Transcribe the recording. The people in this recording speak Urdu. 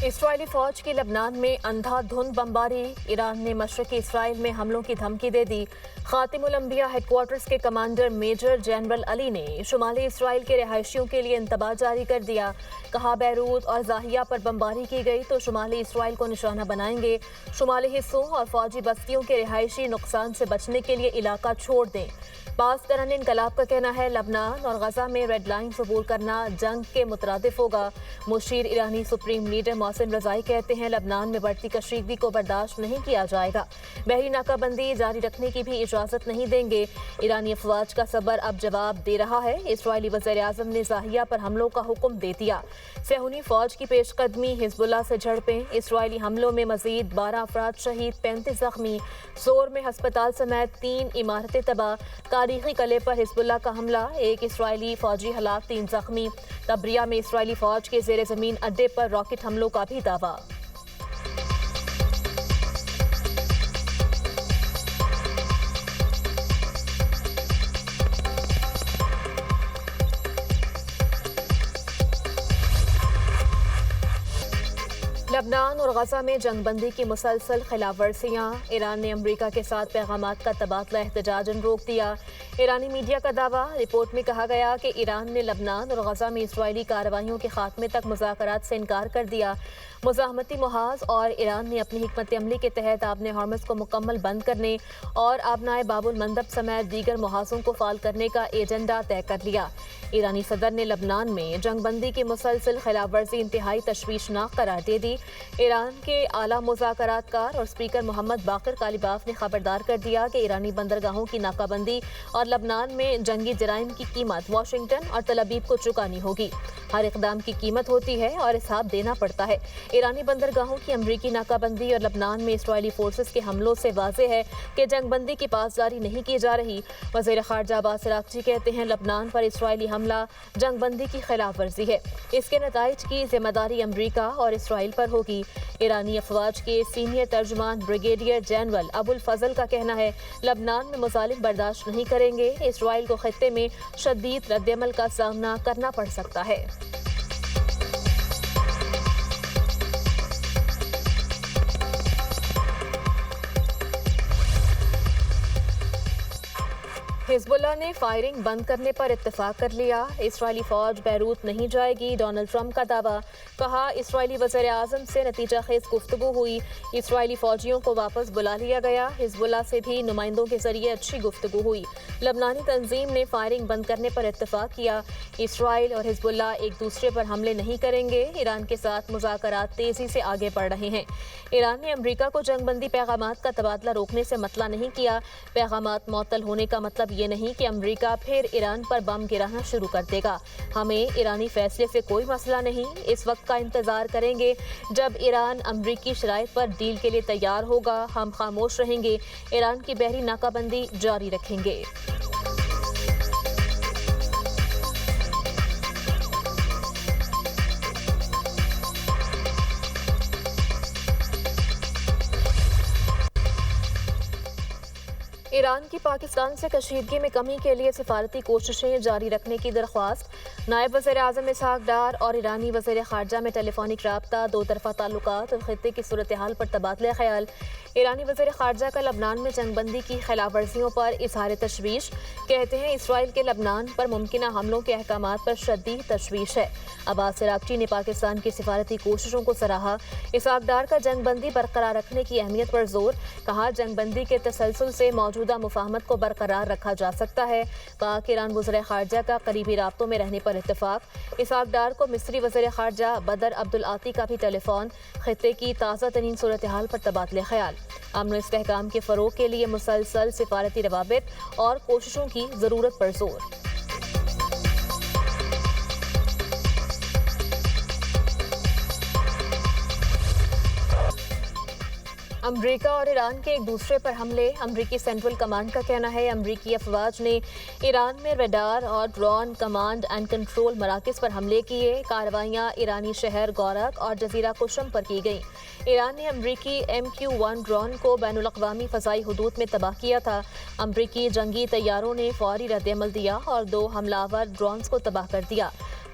اسرائیلی فوج کی لبنان میں اندھا دھند بمباری، ایران نے مشرقی اسرائیل میں حملوں کی دھمکی دے دی۔ خاتم الانبیاء ہیڈ کوارٹرز کے کمانڈر میجر جنرل علی نے شمالی اسرائیل کے رہائشیوں کے لیے انتباہ جاری کر دیا۔ کہا بیروت اور زاہیہ پر بمباری کی گئی تو شمالی اسرائیل کو نشانہ بنائیں گے۔ شمالی حصوں اور فوجی بستیوں کے رہائشی نقصان سے بچنے کے لیے علاقہ چھوڑ دیں۔ پاسداران انقلاب کا کہنا ہے لبنان اور غزہ میں ریڈ لائنز عبور کرنا جنگ کے مترادف ہوگا۔ مشیر ایرانی سپریم لیڈر محسن رضائی کہتے ہیں لبنان میں بڑھتی کشیدگی کو برداشت نہیں کیا جائے گا۔ بحری ناکہ بندی جاری رکھنے کی بھی اجازت نہیں دیں گے۔ ایرانی افواج کا صبر اب جواب دے رہا ہے۔ اسرائیلی وزیر اعظم نے زاہیہ پر حملوں کا حکم دے دیا۔ صہیونی فوج کی پیش قدمی، حزب اللہ سے جھڑپیں، اسرائیلی حملوں میں مزید 12 افراد شہید، 35 زخمی۔ زور میں ہسپتال سمیت 3 عمارتیں تباہ۔ تاریخی قلعے پر حزب اللہ کا حملہ، 1 اسرائیلی فوجی ہلاک، 3 زخمی۔ تبریہ میں اسرائیلی فوج کے زیر زمین اڈے پر راکٹ حملوں کا بھی دعویٰ۔ لبنان اور غزہ میں جنگ بندی کی مسلسل خلاف ورزیاں، ایران نے امریکہ کے ساتھ پیغامات کا تبادلہ احتجاجاً روک دیا۔ ایرانی میڈیا کا دعویٰ، رپورٹ میں کہا گیا کہ ایران نے لبنان اور غزہ میں اسرائیلی کارروائیوں کے خاتمے تک مذاکرات سے انکار کر دیا۔ مزاحمتی محاذ اور ایران نے اپنی حکمت عملی کے تحت آبِ ہرمز کو مکمل بند کرنے اور آبنائے باب المندب سمیت دیگر محاذوں کو فعال کرنے کا ایجنڈا طے کر لیا۔ ایرانی صدر نے لبنان میں جنگ بندی کی مسلسل خلاف ورزی انتہائی تشویشناک قرار دے دی۔ ایران کے اعلیٰ مذاکرات کار اور اسپیکر محمد باقر کالیباف نے خبردار کر دیا کہ ایرانی بندرگاہوں کی ناکہ بندی اور لبنان میں جنگی جرائم کی قیمت واشنگٹن اور تل ابیب کو چکانی ہوگی۔ ہر اقدام کی قیمت ہوتی ہے اور حساب دینا پڑتا ہے۔ ایرانی بندرگاہوں کی امریکی ناکہ بندی اور لبنان میں اسرائیلی فورسز کے حملوں سے واضح ہے کہ جنگ بندی کی پاسداری نہیں کی جا رہی۔ وزیر خارجہ عباس عراقچی کہتے ہیں لبنان پر اسرائیلی حملہ جنگ بندی کی خلاف ورزی ہے۔ اس کے نتائج کی ذمہ داری امریکہ اور اسرائیل پر ہوگی۔ ایرانی افواج کے سینئر ترجمان بریگیڈیئر جنرل ابو الفضل کا کہنا ہے لبنان میں مظالم برداشت نہیں کریں گے۔ اسرائیل کو خطے میں شدید رد عمل کا سامنا کرنا پڑ سکتا ہے۔ حزب اللہ نے فائرنگ بند کرنے پر اتفاق کر لیا۔ اسرائیلی فوج بیروت نہیں جائے گی، ڈونلڈ ٹرمپ کا دعویٰ۔ کہا اسرائیلی وزیر اعظم سے نتیجہ خیز گفتگو ہوئی، اسرائیلی فوجیوں کو واپس بلا لیا گیا۔ حزب اللہ سے بھی نمائندوں کے ذریعے اچھی گفتگو ہوئی۔ لبنانی تنظیم نے فائرنگ بند کرنے پر اتفاق کیا۔ اسرائیل اور حزب اللہ ایک دوسرے پر حملے نہیں کریں گے۔ ایران کے ساتھ مذاکرات تیزی سے آگے بڑھ رہے ہیں۔ ایران نے امریکہ کو جنگ بندی پیغامات کا تبادلہ روکنے سے مطلع نہیں کیا۔ پیغامات معطل ہونے کا مطلب یہ نہیں کہ امریکہ پھر ایران پر بم گرانا شروع کر دے گا۔ ہمیں ایرانی فیصلے سے کوئی مسئلہ نہیں، اس وقت کا انتظار کریں گے جب ایران امریکی شرائط پر ڈیل کے لیے تیار ہوگا۔ ہم خاموش رہیں گے، ایران کی بحری ناکہ بندی جاری رکھیں گے۔ ایران کی پاکستان سے کشیدگی میں کمی کے لیے سفارتی کوششیں جاری رکھنے کی درخواست۔ نائب وزیر اعظم اسحاق ڈار اور ایرانی وزیر خارجہ میں ٹیلی فونک رابطہ، دو طرفہ تعلقات اور خطے کی صورتحال پر تبادلہ خیال۔ ایرانی وزیر خارجہ کا لبنان میں جنگ بندی کی خلاف ورزیوں پر اظہار تشویش، کہتے ہیں اسرائیل کے لبنان پر ممکنہ حملوں کے احکامات پر شدید تشویش ہے۔ عباس عراقچی نے پاکستان کی سفارتی کوششوں کو سراہا۔ اسحاق ڈار کا جنگ بندی برقرار رکھنے کی اہمیت پر زور، کہا جنگ بندی کے تسلسل سے موجودہ مفاہمت کو برقرار رکھا جا سکتا ہے۔ پاک ایران وزیر خارجہ کا قریبی رابطوں میں رہنے پر اتفاق۔ اسحاق ڈار کو مصری وزیر خارجہ بدر عبدالعاطی کا بھی ٹیلی فون، خطے کی تازہ ترین صورتحال پر تبادلہ خیال۔ امن و استحکام کے فروغ کے لیے مسلسل سفارتی روابط اور کوششوں کی ضرورت پر زور۔ امریکہ اور ایران کے ایک دوسرے پر حملے، امریکی سینٹرل کمانڈ کا کہنا ہے امریکی افواج نے ایران میں ریڈار اور ڈرون کمانڈ اینڈ کنٹرول مراکز پر حملے کیے۔ کارروائیاں ایرانی شہر گورک اور جزیرہ قشم پر کی گئیں۔ ایران نے امریکی MQ-1 ڈرون کو بین الاقوامی فضائی حدود میں تباہ کیا تھا۔ امریکی جنگی طیاروں نے فوری رد عمل دیا اور 2 حملہ آور ڈرونز کو تباہ کر دیا۔